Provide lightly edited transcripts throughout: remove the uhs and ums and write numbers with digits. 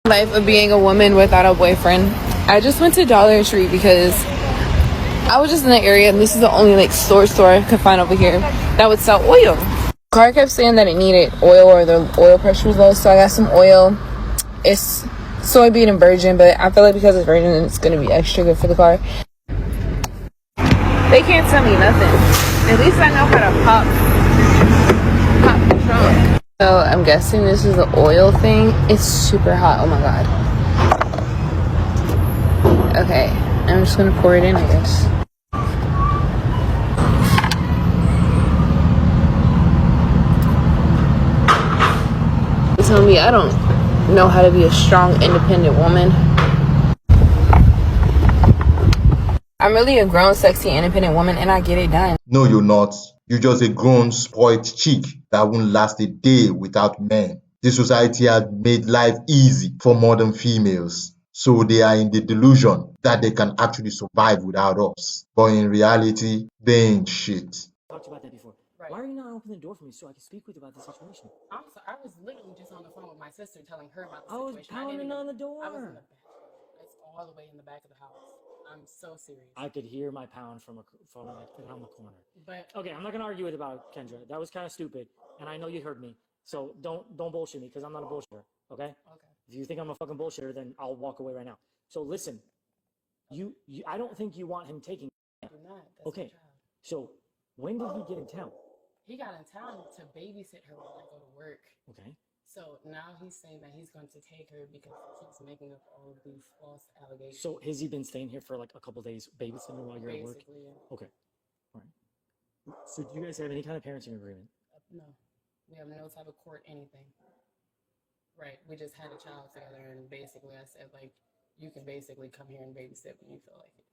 Life of being a woman without a boyfriend. I just went to Dollar Tree because I was just in the area and this is the only store I could find over here that would sell oil. Car kept saying that it needed oil or the oil pressure was low, so I got some oil. It's soybean and virgin, but I feel like because it's virgin it's gonna be extra good for the car. They can't tell me nothing. At least I know how to pop the trunk. So I'm guessing this is the oil thing. It's super hot. Oh my god. Okay, I'm just gonna pour it in, I guess. You tell me I don't know how to be a strong, independent woman. I'm really a grown, sexy, independent woman, and I get it done. No, you're not. You're just a grown, spoiled chick that won't last a day without men. This society has made life easy for modern females, so they are in the delusion that they can actually survive without us. But in reality, they ain't shit. Talked about that before. Right. Why are you not opening the door for me so I can speak with you about the situation? I'm sorry, I was literally just on the phone with my sister telling her about the I was situation. pounding on the door. I was in the back. It's all the way in the back of the house. I'm so serious. I could hear my pound from like around the corner. But okay, I'm not gonna argue it about Kendra. That was kind of stupid, and I know you heard me. So don't bullshit me because I'm not a bullshitter. Okay. Okay. If you think I'm a fucking bullshitter, then I'll walk away right now. So listen, you I don't think you want him taking. I do not. That's okay. My child. So when did he get in town? He got in town to babysit her while I go to work. Okay. So now he's saying that he's going to take her because he keeps making up all of these false allegations. So has he been staying here for like a couple days babysitting while you're at work? Basically, yeah. Okay. All right. So do you guys have any kind of parenting agreement? No. We have no type of court anything. Right. We just had a child together and basically I said you can basically come here and babysit when you feel like it.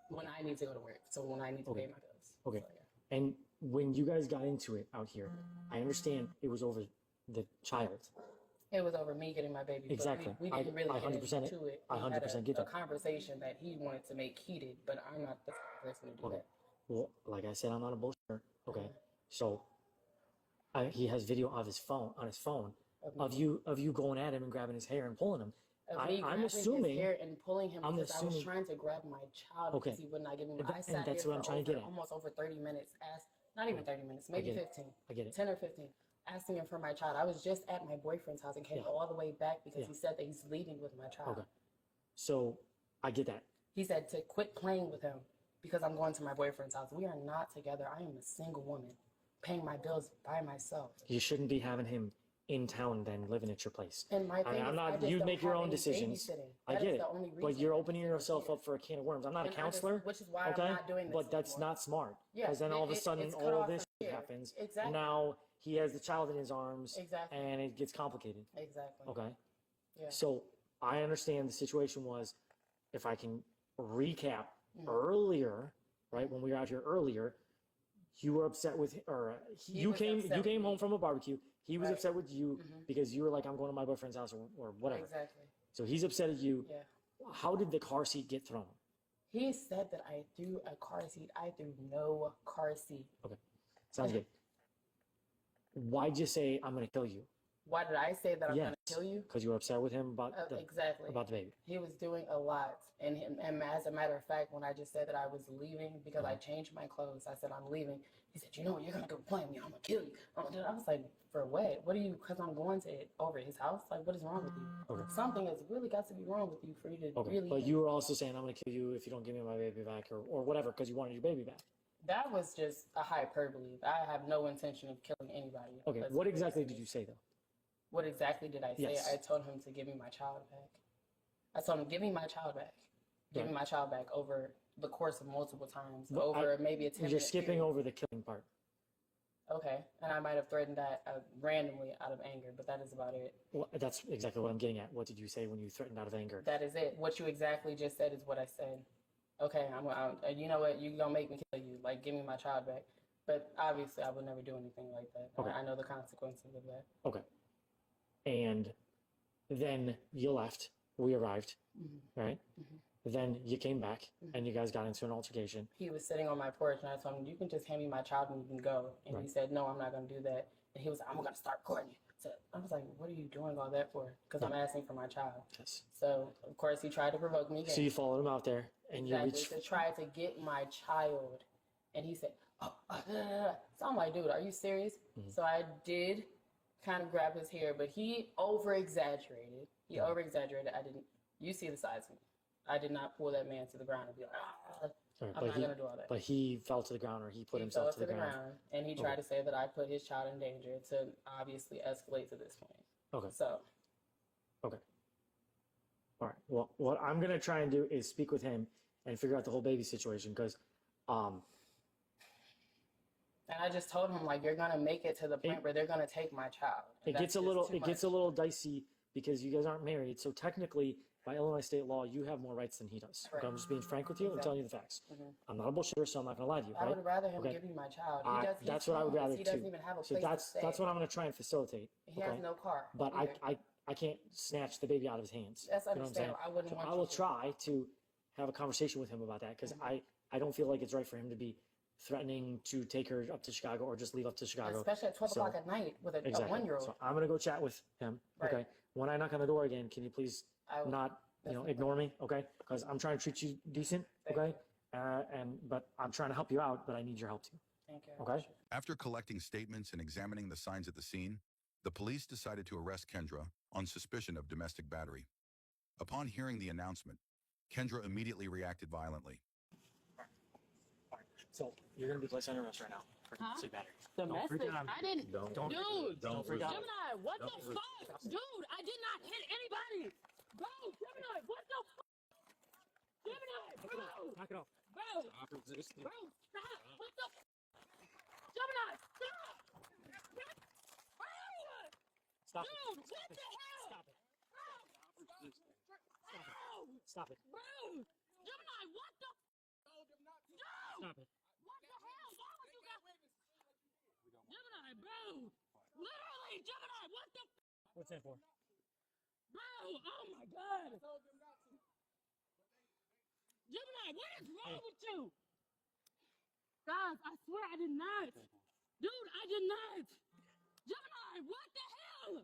When I need to go to work. So when I need to pay my bills. Okay. So, yeah. And when you guys got into it out here, I understand it was over the child. It was over me getting my baby. Exactly. We didn't really get into it. I 100% get that. A conversation that he wanted to make heated, but I'm not the person to do that. Well, like I said, I'm not a bullshitter. Okay. So he has video of his phone of you going at him and grabbing his hair and pulling him. I'm assuming his hair and pulling him because I was trying to grab my child because he would not give me. And that's what I'm trying to get at. Almost over 30 minutes. Not even 30 minutes, maybe 15. I get it. 10 or 15. Asking him for my child. I was just at my boyfriend's house and came all the way back because he said that he's leaving with my child. Okay. So I get that. He said to quit playing with him because I'm going to my boyfriend's house. We are not together. I am a single woman paying my bills by myself. You shouldn't be having him in town then living at your place. And my thing I'm not. You make your own decisions. I get it. But you're opening yourself up for a can of worms. I'm not a counselor. Which is why I'm not doing this. But that's not smart. Because then all of a sudden all this happens. Exactly. And now he has the child in his arms. Exactly. And it gets complicated. Exactly. Okay. Yeah. So I understand the situation was, if I can recap earlier, right when we were out here earlier, you were upset with, you came home from a barbecue. He was upset with you because you were like, I'm going to my boyfriend's house or whatever. Exactly. So he's upset at you. Yeah. How did the car seat get thrown? He said that I threw a car seat. I threw no car seat. Okay. Sounds good. Why'd you say, I'm going to kill you? Why did I say that I'm going to kill you? Because you were upset with him about about the baby. He was doing a lot. And as a matter of fact, when I just said that I was leaving because I changed my clothes, I said, I'm leaving. He said, you know what, you're going to go play with me. I'm going to kill you. I was like, for what? What are you, because I'm going to over his house? Like, what is wrong with you? Okay. Something has really got to be wrong with you for you to really... But you were also saying, I'm going to kill you if you don't give me my baby back or whatever, because you wanted your baby back. That was just a hyperbole. I have no intention of killing anybody. Okay, what exactly did you say, though? What exactly did I say? Yes. I told him to give me my child back. I told him, give me my child back. Give me my child back over the course of multiple times. Maybe a 10 You're skipping over the killing part. Okay, and I might have threatened that randomly out of anger, but that is about it. Well, that's exactly what I'm getting at. What did you say when you threatened out of anger? That is it. What you exactly just said is what I said. Okay, you know what? You're going to make me kill you. Like, give me my child back. But obviously, I would never do anything like that. Okay. I know the consequences of that. Okay. And then you left. We arrived, right? Then you came back, and you guys got into an altercation. He was sitting on my porch, and I told him, you can just hand me my child and you can go. And he said, no, I'm not going to do that. And he was like, I'm going to start recording you. So I was like, what are you doing all that for? Because I'm asking for my child. Yes. So, of course, he tried to provoke me again. So you followed him out there, and Exactly. you To reached. try to get my child. And he said, So I'm like, dude, are you serious? So I did kind of grab his hair, but he over-exaggerated. I didn't, you see the size of me. I did not pull that man to the ground and be like, I'm not going to do all that. But he fell to the ground, or he put He himself fell to the ground. and he tried to say that I put his child in danger to obviously escalate to this point. Okay. So, Okay. All right. Well, what I'm gonna try and do is speak with him and figure out the whole baby situation, because, and I just told him, like, you're going to make it to the point where they're going to take my child. it gets a little dicey because you guys aren't married. So technically, by Illinois state law, you have more rights than he does. Okay, I'm just being frank with you and telling you the facts. I'm not a bullshitter, so I'm not gonna lie to you. I right? would rather him Okay. give me my child. That's what I would rather He too. doesn't even have a So place to stay. that's what I'm gonna try and facilitate. He has no car. But either. I can't snatch the baby out of his hands. That's You know what I'm saying? understandable. I wouldn't So want I you will to. try to have a conversation with him about that, because I don't feel like it's right for him to be threatening to take her up to Chicago or just leave up to Chicago. Especially at 12 o'clock at night with a Exactly. 1-year-old. So I'm gonna go chat with him. Right. Okay. When I knock on the door again, can you please I will. not ignore me? Okay. Because I'm trying to treat you decent. Okay. But I'm trying to help you out, but I need your help too. Thank you. Okay. After collecting statements and examining the signs at the scene, the police decided to arrest Kendra on suspicion of domestic battery. Upon hearing the announcement, Kendra immediately reacted violently. So you're gonna be placed under arrest right now for domestic battery. Domestic? I didn't. Don't Dude, freak out. Gemini, what the fuck? Dude, I did not hit anybody. Bro, Gemini, what the fuck? Gemini, bro. Knock it off. Bro. Stop resisting. Bro, stop. What the fuck? Gemini, stop. Bro. Stop Dude, it. what the hell? Stop it. Bro. Stop it. Bro. Gemini, what the Dude. Stop it. What the hell? Why would you guys... Gemini, bro. Literally, Gemini, what the What's that for? Bro, oh my god. Gemini, what is wrong with you? Guys, I swear I did not. Dude, I did not. Gemini, what the hell?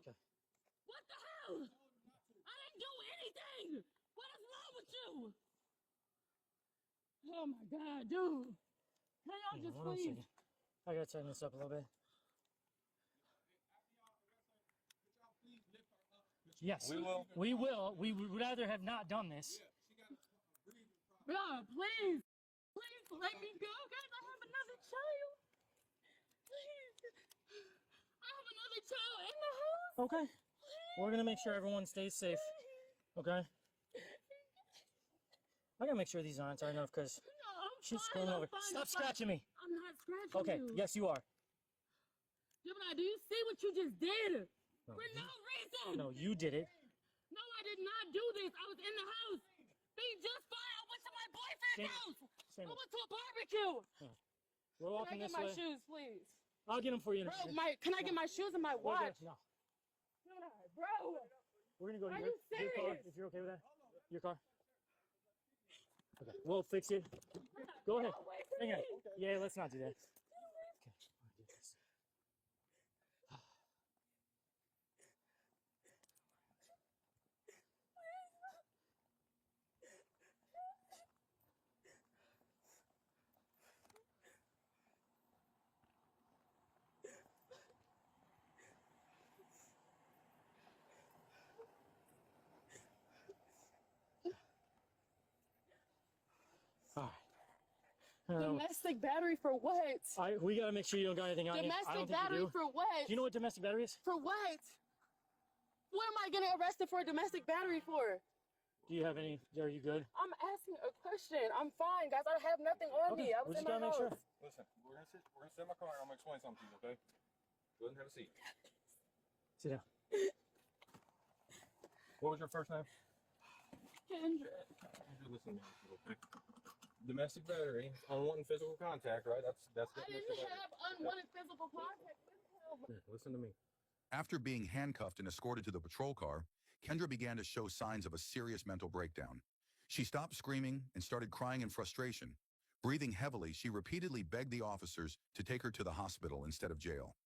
What the hell? I didn't do anything. What is wrong with you? Oh my god, dude. Can y'all just Hold on a please? second. I gotta tighten this up a little bit. Yes, we will. We would rather have not done this. Bro, please. Please let me go, guys. I have another child. Please. I have another child in the house. Okay. We're gonna make sure everyone stays safe. Okay. I gotta make sure these aren't tight enough because No, I'm she's fine, screwing I'm over. fine, Stop I'm fine. scratching me. I'm not scratching Okay. you. Yes, you are. Gemini, do you see what you just did? For no reason. No, you did it. No, I did not do this. I was in the house. They just fine. I went to my boyfriend's house. I went to a barbecue. We're Can I walking get this my way. shoes, please? I'll get them for you. In a Bro, minute. can I get my shoes and my watch? No. Gemini, bro. We're gonna go to Are your you car serious? if you're okay with that. Your car. Okay. We'll fix it. Go ahead. Wait for Hang on. me. Yeah, let's not do that. Okay. I'll do this. All right. Domestic battery for what? We gotta make sure you don't got anything on you. I don't Domestic think you battery do. for what? Do you know what domestic battery is? For what? What am I getting arrested for a domestic battery for? Do you have any? Are you good? I'm asking a question. I'm fine, guys. I have nothing on me. I we was just in my gotta make house. sure. Listen, we're gonna sit in my car and I'm gonna explain something to you, okay? Go ahead and have a seat. Sit down. What was your first name? Kendra. Listen to me, okay? Domestic battery, unwanted physical contact, right? That's I didn't have unwanted physical contact with him. Listen to me. After being handcuffed and escorted to the patrol car, Kendra began to show signs of a serious mental breakdown. She stopped screaming and started crying in frustration. Breathing heavily, she repeatedly begged the officers to take her to the hospital instead of jail.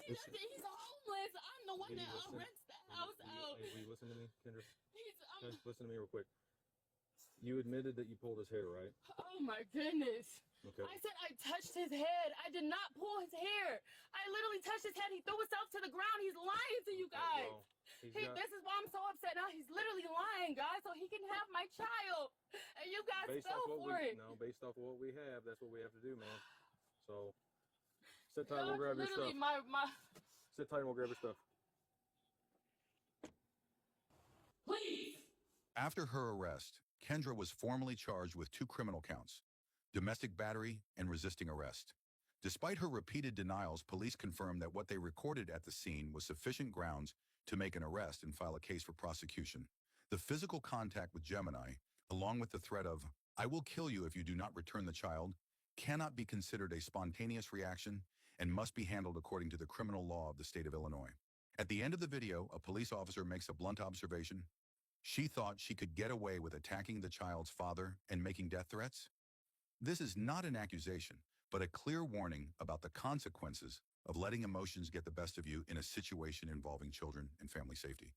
He's homeless. homeless. I'm the one Will you that listen? rents the house out. Will you listen to me, Kendra? He's, Okay, listen to me real quick. You admitted that you pulled his hair, right? oh my goodness. Okay. I said I touched his head. I did not pull his hair. I literally touched his head. He threw himself to the ground. He's lying to you guys. Well, This is why I'm so upset now. He's literally lying, guys, so he can have my child. And you guys based fell off what for it. No, based off of what we have, that's what we have to do, man. So, sit tight and we'll grab your Literally, stuff. Sit tight and we'll grab your stuff. Please. After her arrest, Kendra was formally charged with 2 criminal counts: domestic battery and resisting arrest. Despite her repeated denials, police confirmed that what they recorded at the scene was sufficient grounds to make an arrest and file a case for prosecution. The physical contact with Gemini, along with the threat of, "I will kill you if you do not return the child," cannot be considered a spontaneous reaction and must be handled according to the criminal law of the state of Illinois. At the end of the video, a police officer makes a blunt observation. She thought she could get away with attacking the child's father and making death threats. This is not an accusation, but a clear warning about the consequences of letting emotions get the best of you in a situation involving children and family safety.